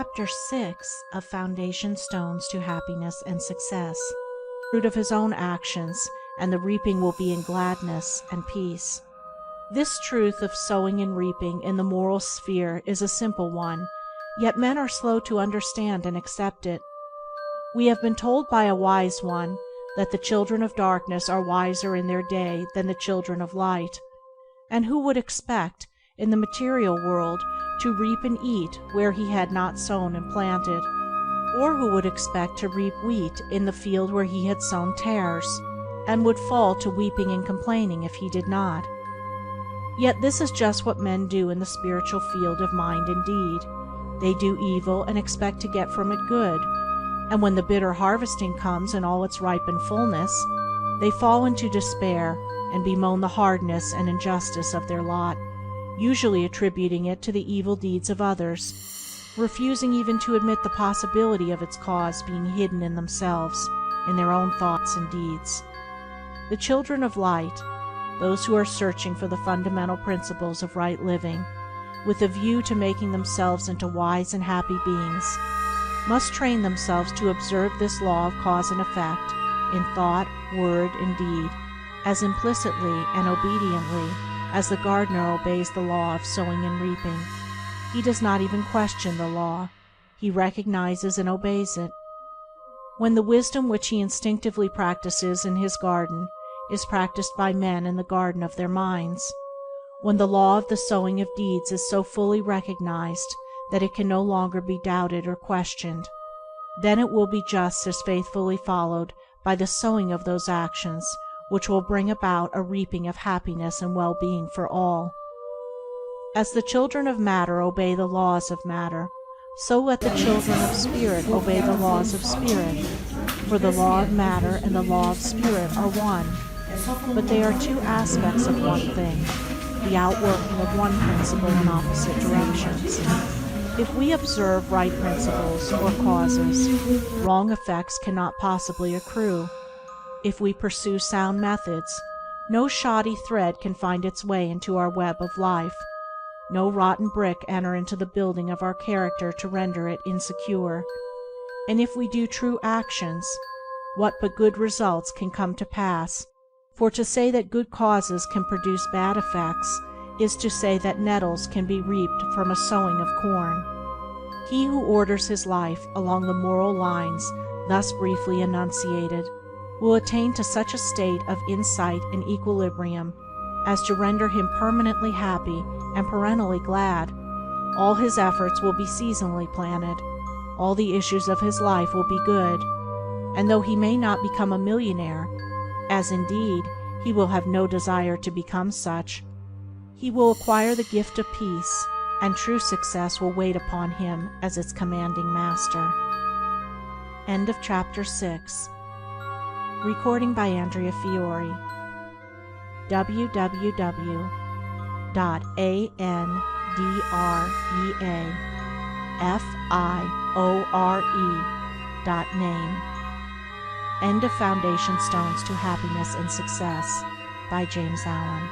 Chapter 6 of Foundation Stones to Happiness and Success. Fruit of his own actions, and the reaping will be in gladness and peace. This truth of sowing and reaping in the moral sphere is a simple one, yet men are slow to understand and accept it. We have been told by a wise one that the children of darkness are wiser in their day than the children of light, and who would expect, in the material world, to reap and eat where he had not sown and planted, or who would expect to reap wheat in the field where he had sown tares, and would fall to weeping and complaining if he did not? Yet this is just what men do in the spiritual field of mind and deed. They do evil and expect to get from it good, and when the bitter harvesting comes in all its ripened fullness, they fall into despair and bemoan the hardness and injustice of their lot, usually attributing it to the evil deeds of others, refusing even to admit the possibility of its cause being hidden in themselves, in their own thoughts and deeds. The children of light, those who are searching for the fundamental principles of right living, with a view to making themselves into wise and happy beings, must train themselves to observe this law of cause and effect in thought, word, and deed, as implicitly and obediently as the gardener obeys the law of sowing and reaping. He does not even question the law, he recognizes and obeys it. When the wisdom which he instinctively practices in his garden is practiced by men in the garden of their minds, when the law of the sowing of deeds is so fully recognized that it can no longer be doubted or questioned, then it will be just as faithfully followed by the sowing of those actions which will bring about a reaping of happiness and well-being for all. As the children of matter obey the laws of matter, so let the children of spirit obey the laws of spirit, for the law of matter and the law of spirit are one, but they are two aspects of one thing, the outworking of one principle in opposite directions. If we observe right principles or causes, wrong effects cannot possibly accrue. If we pursue sound methods, no shoddy thread can find its way into our web of life, no rotten brick enter into the building of our character to render it insecure. And if we do true actions, what but good results can come to pass? For to say that good causes can produce bad effects is to say that nettles can be reaped from a sowing of corn. He who orders his life along the moral lines thus briefly enunciated will attain to such a state of insight and equilibrium as to render him permanently happy and perennially glad. All his efforts will be seasonally planted, all the issues of his life will be good, and though he may not become a millionaire, as indeed he will have no desire to become such, he will acquire the gift of peace, and true success will wait upon him as its commanding master. End of Chapter 6. Recording by Andrea Fiore. www.andreafiore.name. End of Foundation Stones to Happiness and Success by James Allen.